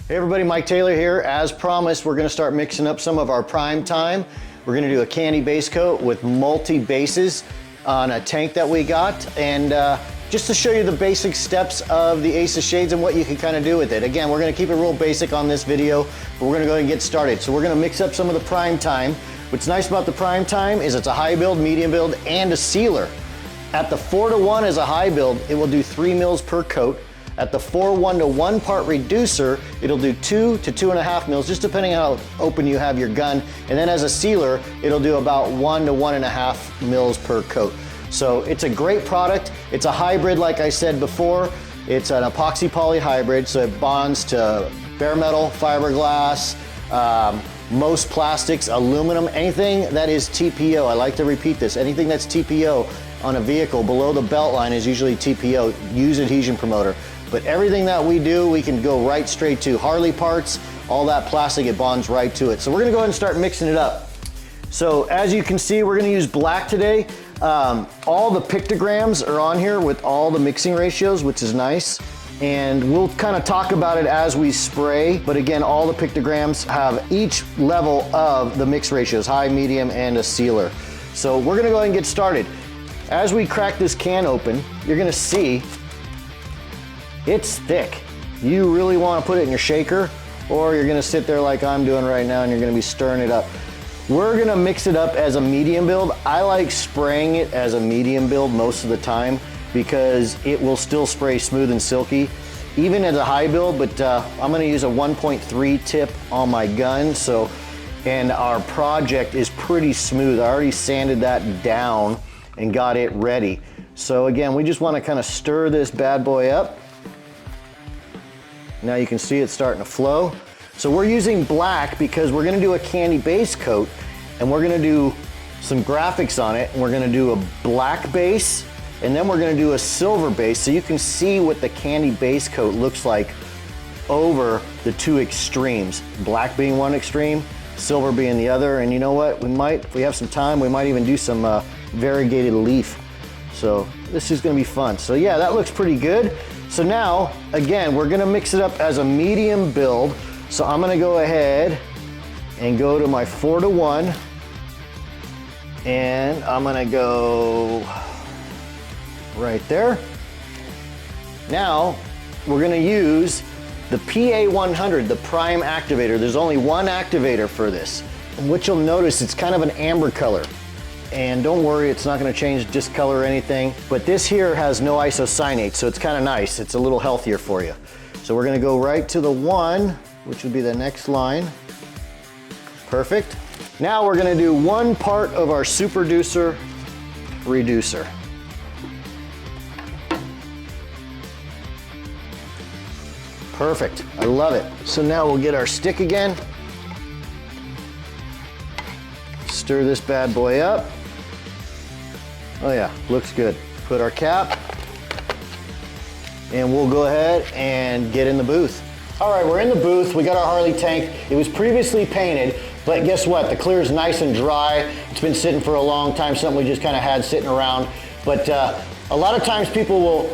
Hey everybody, Mike Taylor here. As promised, we're gonna start mixing up some of our prime time. We're gonna do a candy base coat with multi-bases on a tank that we got. And just to show you the basic steps of the Ace of Shades and what you can kind of do with it. Again, we're gonna keep it real basic on this video, but we're gonna go ahead and get started. So we're gonna mix up some of the prime time. What's nice about the prime time is it's a high build, medium build, and a sealer. At the 4:1 as a high build, it will do 3 mils per coat. At the 4:1 to 1 part reducer, it'll do 2 to 2.5 mils, just depending on how open you have your gun. And then as a sealer, it'll do about 1 to 1.5 mils per coat. So it's a great product. It's a hybrid, like I said before. It's an epoxy poly hybrid, so it bonds to bare metal, fiberglass, most plastics, aluminum, anything that is TPO. I like to repeat this, anything that's TPO on a vehicle below the belt line is usually TPO, use adhesion promoter. But everything that we do, we can go right straight to Harley parts, all that plastic, it bonds right to it. So we're gonna go ahead and start mixing it up. So as you can see, we're gonna use black today. All the pictograms are on here with all the mixing ratios, which is nice. And we'll kind of talk about it as we spray. But again, all the pictograms have each level of the mix ratios, high, medium, and a sealer. So we're gonna go ahead and get started. As we crack this can open, you're gonna see it's thick. You really wanna put it in your shaker, or you're gonna sit there like I'm doing right now and you're gonna be stirring it up. We're gonna mix it up as a medium build. I like spraying it as a medium build most of the time because it will still spray smooth and silky, even as a high build, but I'm gonna use a 1.3 tip on my gun, and our project is pretty smooth. I already sanded that down and got it ready. So again, we just wanna kind of stir this bad boy up. Now you can see it's starting to flow. So we're using black because we're gonna do a candy base coat and we're gonna do some graphics on it, and we're gonna do a black base and then we're gonna do a silver base so you can see what the candy base coat looks like over the two extremes. Black being one extreme, silver being the other, and you know what? We might, if we have some time, we might even do some variegated leaf. So this is gonna be fun. So yeah, that looks pretty good. So now, again, we're gonna mix it up as a medium build. So I'm gonna go ahead and go to my 4:1, and I'm gonna go right there. Now, we're gonna use the PA100, the Prime Activator. There's only one activator for this. And what you'll notice, it's kind of an amber color. And don't worry, it's not gonna change discolor or anything, but this here has no isocyanate, so it's kind of nice. It's a little healthier for you. So we're gonna go right to the 1, which would be the next line. Perfect. Now we're gonna do 1 part of our Superducer reducer. Perfect, I love it. So now we'll get our stick again. Stir this bad boy up. Oh yeah, looks good. Put our cap, and we'll go ahead and get in the booth. All right, we're in the booth. We got our Harley tank. It was previously painted, but guess what? The clear is nice and dry. It's been sitting for a long time, something we just kind of had sitting around. But a lot of times people will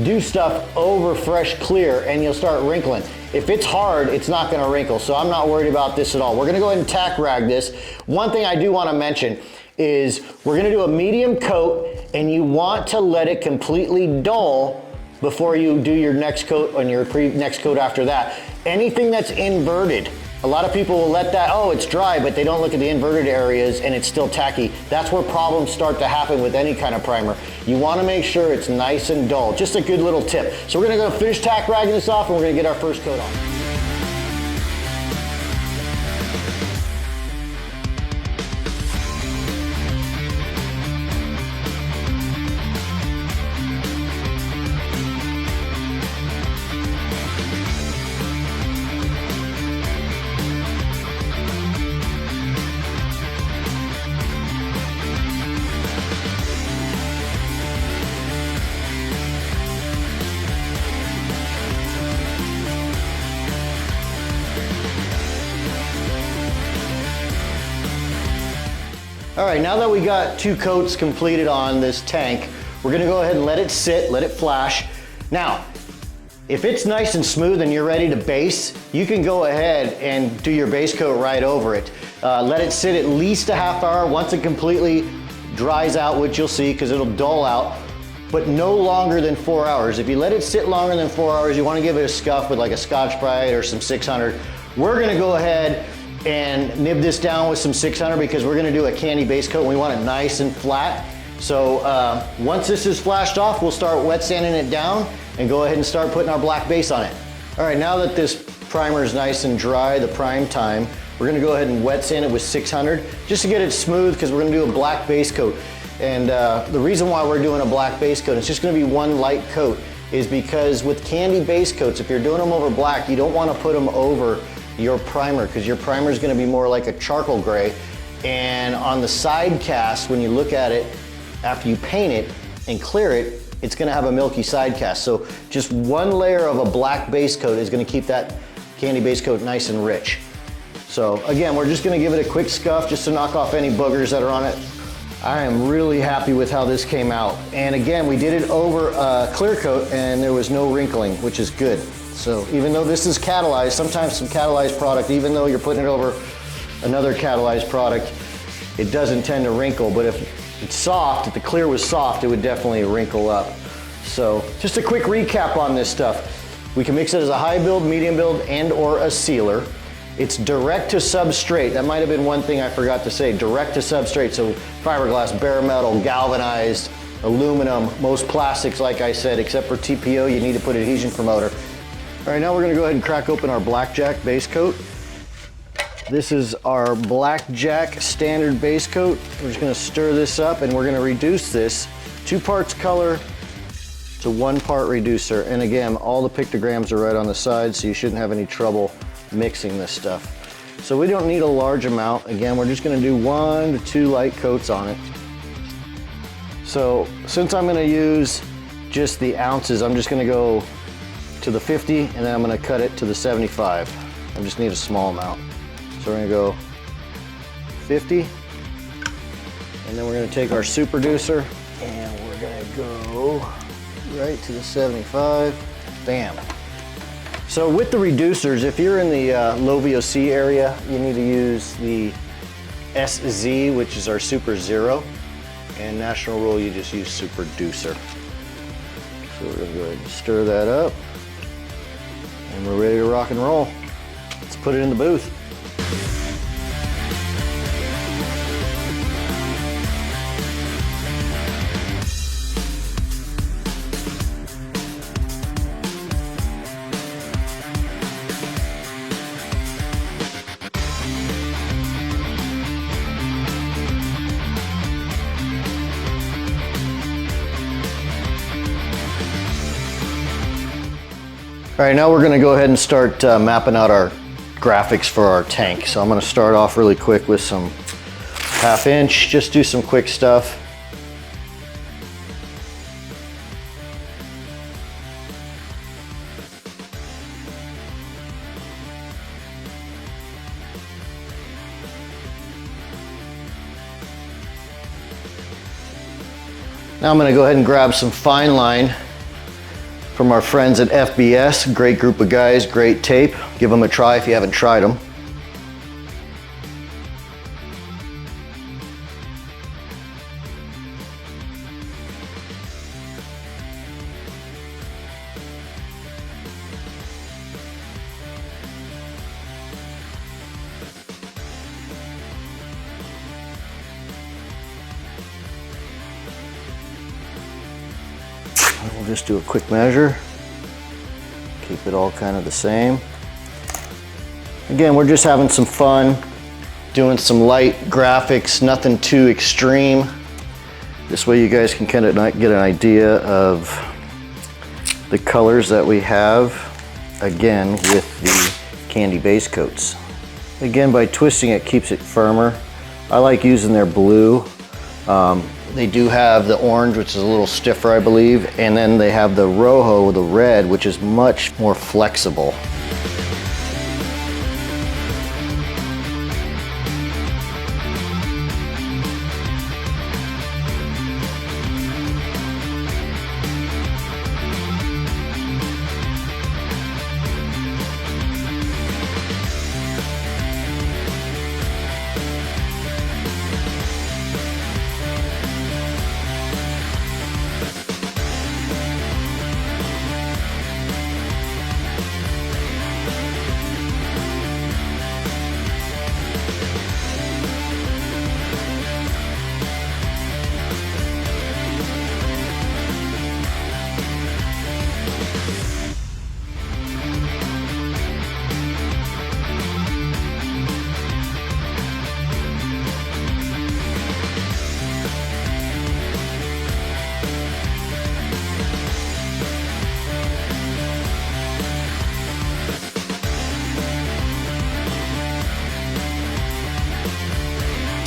do stuff over fresh clear and you'll start wrinkling. If it's hard, it's not gonna wrinkle, so I'm not worried about this at all. We're gonna go ahead and tack rag this. One thing I do wanna mention is we're gonna do a medium coat, and you want to let it completely dull before you do your next coat on your next coat after that. Anything that's inverted, a lot of people will let that, oh, it's dry, but they don't look at the inverted areas and it's still tacky. That's where problems start to happen with any kind of primer. You wanna make sure it's nice and dull. Just a good little tip. So we're gonna go finish tack ragging this off and we're gonna get our first coat on. All right, now that we got 2 coats completed on this tank, we're gonna go ahead and let it sit, let it flash. Now, If it's nice and smooth and you're ready to base, you can go ahead and do your base coat right over it. Let it sit at least a half hour. Once it completely dries out, which you'll see because it'll dull out, but no longer than 4 hours. If you let it sit longer than 4 hours, you want to give it a scuff with like a Scotch-Brite or some 600. We're going to go ahead and nib this down with some 600 because we're going to do a candy base coat and we want it nice and flat. So once this is flashed off, we'll start wet sanding it down and go ahead and start putting our black base on it. All right, now that this primer is nice and dry, the prime time, we're gonna go ahead and wet sand it with 600 just to get it smooth because we're gonna do a black base coat. And the reason why we're doing a black base coat, it's just gonna be one light coat, is because with candy base coats, if you're doing them over black, you don't wanna put them over your primer because your primer is gonna be more like a charcoal gray. And on the side cast, when you look at it, after you paint it and clear it, it's gonna have a milky side cast. So just one layer of a black base coat is gonna keep that candy base coat nice and rich. So again, we're just gonna give it a quick scuff just to knock off any boogers that are on it. I am really happy with how this came out. And again, we did it over a clear coat and there was no wrinkling, which is good. So even though this is catalyzed, sometimes some catalyzed product, even though you're putting it over another catalyzed product, it doesn't tend to wrinkle. But if it's soft, if the clear was soft, it would definitely wrinkle up. So just a quick recap on this stuff. We can mix it as a high build, medium build, and or a sealer. It's direct to substrate. That might have been one thing I forgot to say. Direct to substrate, so fiberglass, bare metal, galvanized, aluminum, most plastics, like I said, except for TPO, you need to put adhesion promoter. All right, now we're gonna go ahead and crack open our Blackjack base coat. This is our Blackjack standard base coat. We're just gonna stir this up and we're gonna reduce this 2 parts color to 1 part reducer. And again, all the pictograms are right on the side, so you shouldn't have any trouble mixing this stuff. So we don't need a large amount. Again, we're just gonna do 1 to 2 light coats on it. So since I'm gonna use just the ounces, I'm just gonna go to the 50 and then I'm gonna cut it to the 75. I just need a small amount. So we're gonna go 50, and then we're gonna take our super reducer and we're gonna go right to the 75, bam. So with the reducers, if you're in the low VOC area, you need to use the SZ, which is our Super Zero, and National Rule, you just use Super Reducer. So we're gonna go ahead and stir that up, and we're ready to rock and roll. Let's put it in the booth. All right, now we're gonna go ahead and start mapping out our graphics for our tank. So I'm gonna start off really quick with some 1/2 inch, just do some quick stuff. Now I'm gonna go ahead and grab some fine line from our friends at FBS, great group of guys, great tape. Give them a try if you haven't tried them. We'll just do a quick measure. Keep it all kind of the same. Again, we're just having some fun, doing some light graphics, nothing too extreme. This way you guys can kind of get an idea of the colors that we have, again, with the candy base coats. Again, by twisting it keeps it firmer. I like using their blue. They do have the orange, which is a little stiffer, I believe, and then they have the Rojo, the red, which is much more flexible.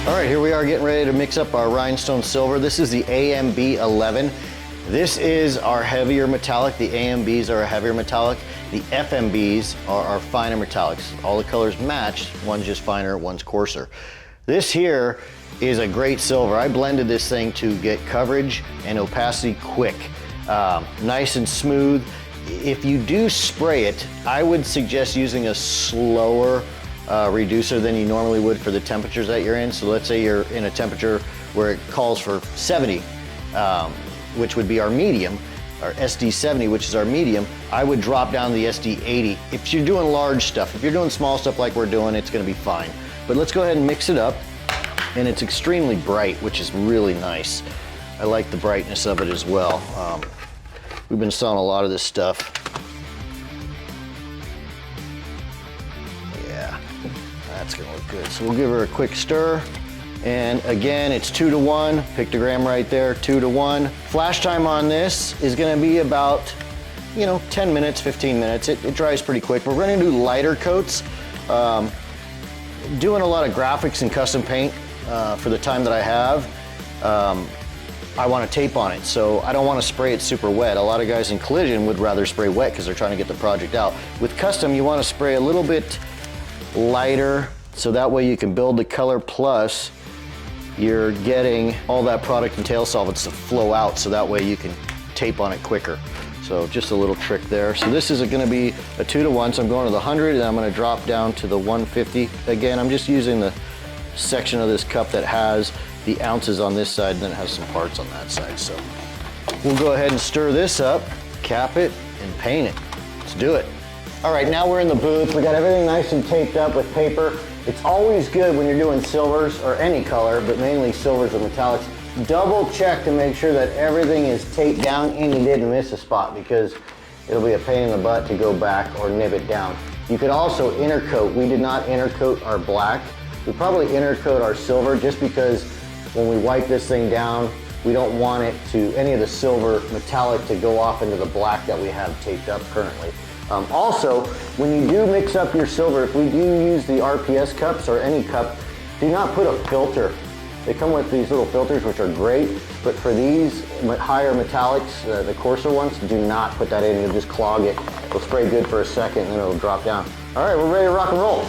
All right, here we are getting ready to mix up our rhinestone silver. This is the AMB 11. This is our heavier metallic. The AMBs are a heavier metallic. The FMBs are our finer metallics. All the colors match. One's just finer, one's coarser. This here is a great silver. I blended this thing to get coverage and opacity quick. Nice and smooth. If you do spray it, I would suggest using a slower reducer than you normally would for the temperatures that you're in. So let's say you're in a temperature where it calls for 70, which would be our medium, our SD70, which is our medium. I would drop down to the SD80. If you're doing large stuff, if you're doing small stuff like we're doing, it's gonna be fine. But let's go ahead and mix it up. And it's extremely bright, which is really nice. I like the brightness of it as well. We've been selling a lot of this stuff. Yeah, that's gonna look good. So we'll give her a quick stir. And again, it's 2 to 1, pictogram right there, 2 to 1. Flash time on this is gonna be about, 10 minutes, 15 minutes. It dries pretty quick. We're gonna do lighter coats. Doing a lot of graphics and custom paint for the time that I have. I want to tape on it, so I don't want to spray it super wet. A lot of guys in collision would rather spray wet because they're trying to get the project out. With custom, you want to spray a little bit lighter, so that way you can build the color, plus you're getting all that product and tail solvents to flow out, so that way you can tape on it quicker. So just a little trick there. So this is going to be a 2 to 1, so I'm going to the 100 and I'm going to drop down to the 150. Again, I'm just using the section of this cup that has the ounces on this side, and then it has some parts on that side. So we'll go ahead and stir this up, cap it, and paint it. Let's do it. All right, now we're in the booth. We got everything nice and taped up with paper. It's always good when you're doing silvers, or any color, but mainly silvers or metallics. Double check to make sure that everything is taped down and you didn't miss a spot, because it'll be a pain in the butt to go back or nib it down. You could also intercoat. We did not intercoat our black. We probably intercoat our silver, just because when we wipe this thing down, we don't want it to, any of the silver metallic to go off into the black that we have taped up currently. Also, when you do mix up your silver, if we do use the RPS cups or any cup, do not put a filter. They come with these little filters, which are great, but for these higher metallics, the coarser ones, do not put that in. You'll just clog it. It'll spray good for a second, and then it'll drop down. All right, we're ready to rock and roll.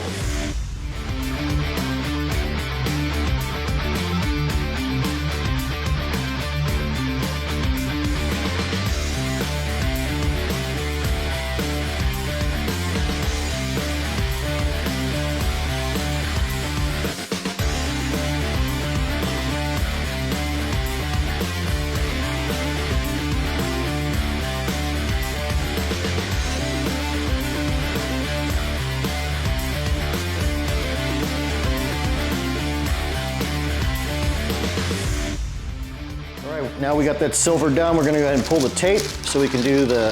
Now we got that silver done, we're gonna go ahead and pull the tape so we can do the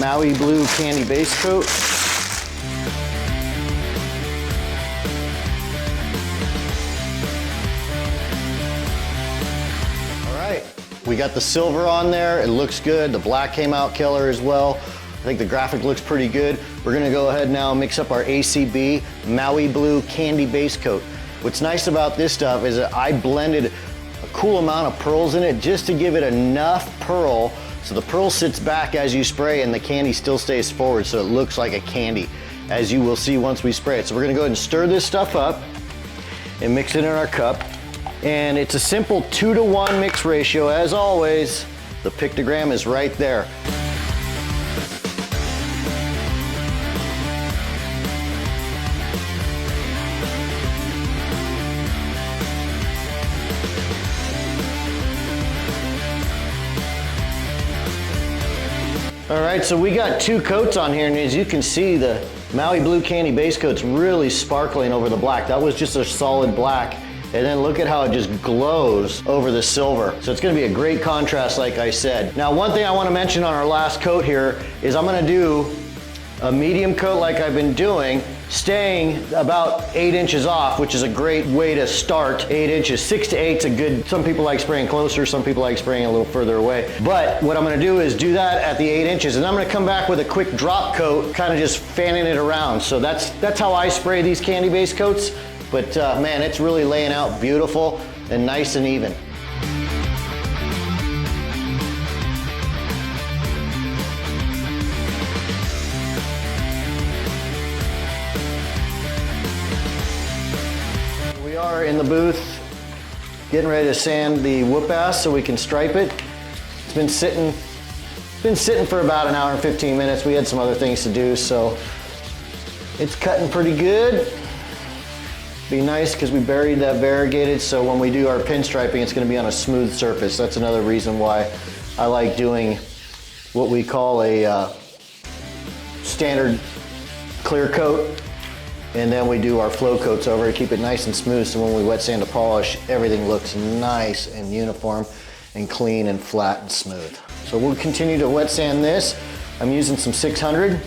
Maui Blue Candy Base Coat. All right, we got the silver on there, it looks good. The black came out killer as well. I think the graphic looks pretty good. We're gonna go ahead now and mix up our ACB Maui Blue Candy Base Coat. What's nice about this stuff is that I blended cool amount of pearls in it just to give it enough pearl so the pearl sits back as you spray and the candy still stays forward, so it looks like a candy, as you will see once we spray it. So we're gonna go ahead and stir this stuff up and mix it in our cup. And it's a simple 2 to 1 mix ratio. As always, the pictogram is right there. All right, so we got 2 coats on here, and as you can see, the Maui Blue Candy Base Coat's really sparkling over the black. That was just a solid black, and then look at how it just glows over the silver. So it's gonna be a great contrast, like I said. Now, one thing I wanna mention on our last coat here is I'm gonna do a medium coat like I've been doing, staying about 8 inches off, which is a great way to start. 8 inches, 6 to 8 is a good, some people like spraying closer, some people like spraying a little further away. But what I'm gonna do is do that at the 8 inches, and I'm gonna come back with a quick drop coat, kind of just fanning it around. So that's how I spray these candy base coats. But man, it's really laying out beautiful and nice and even. We are in the booth getting ready to sand the whoop ass so we can stripe it. It's been sitting for about an hour and 15 minutes. We had some other things to do, so it's cutting pretty good. Be nice because we buried that variegated, so when we do our pinstriping, it's going to be on a smooth surface. That's another reason why I like doing what we call a standard clear coat, and then we do our flow coats over to keep it nice and smooth, so when we wet sand to polish, everything looks nice and uniform and clean and flat and smooth. So we'll continue to wet sand this. I'm using some 600,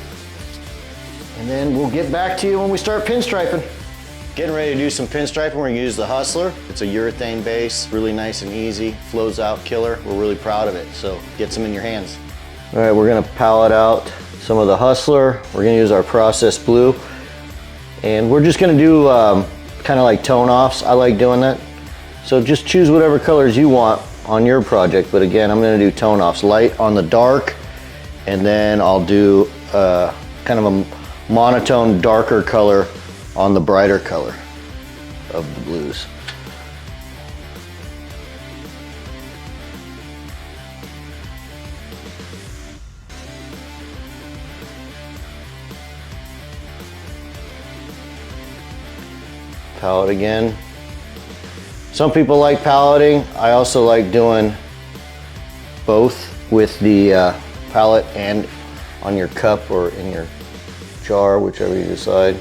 and then we'll get back to you when we start pinstriping. Getting ready to do some pinstriping. We're gonna use the Hustler. It's a urethane base, really nice and easy, flows out killer. We're really proud of it, so get some in your hands. All right, we're gonna palette out some of the Hustler. We're gonna use our processed blue, and we're just gonna do kind of like tone offs. I like doing that. So just choose whatever colors you want on your project, but again, I'm gonna do tone offs, light on the dark, and then I'll do kind of a monotone darker color on the brighter color of the blues. Palette again. Some people like paletting. I also like doing both with the palette and on your cup or in your jar, whichever you decide.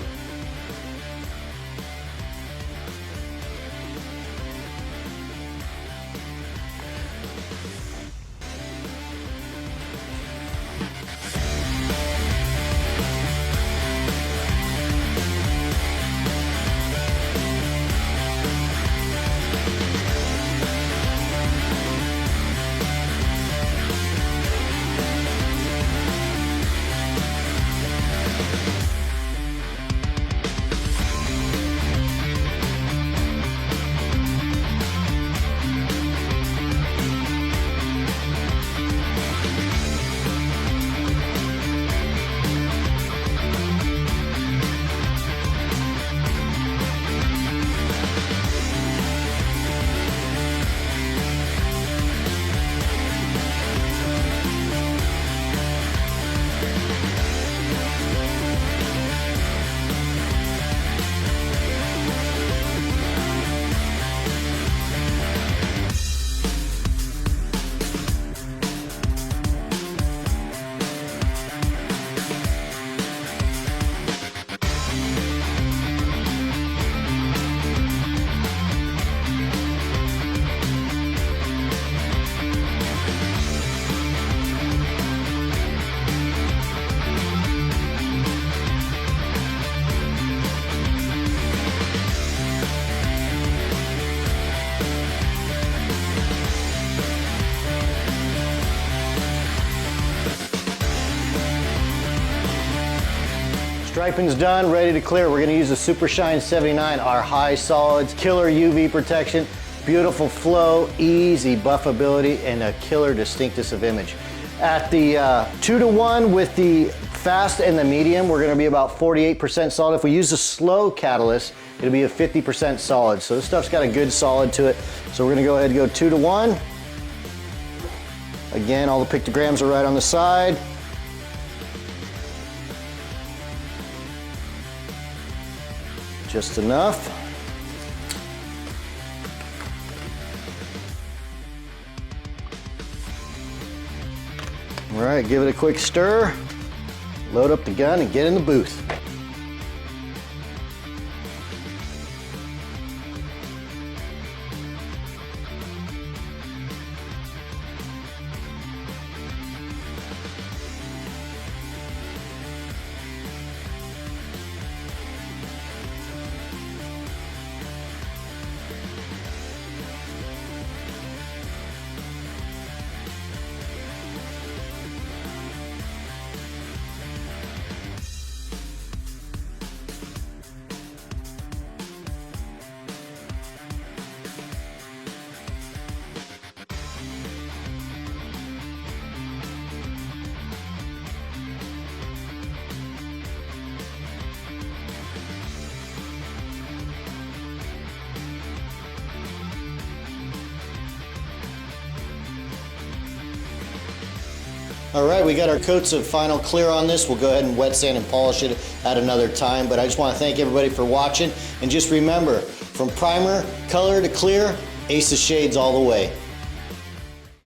Striping's done, ready to clear. We're gonna use the Super Shine 79, our high solids, killer UV protection, beautiful flow, easy buffability, and a killer distinctness of image. At the 2-to-1 with the fast and the medium, we're gonna be about 48% solid. If we use a slow catalyst, it'll be a 50% solid. So this stuff's got a good solid to it. So we're gonna go ahead and go 2-to-1. Again, all the pictograms are right on the side. Just enough. All right, give it a quick stir, load up the gun and get in the booth. All right, we got our coats of final clear on this. We'll go ahead and wet sand and polish it at another time, but I just want to thank everybody for watching, and just remember, from primer, color to clear, Ace of Shades all the way.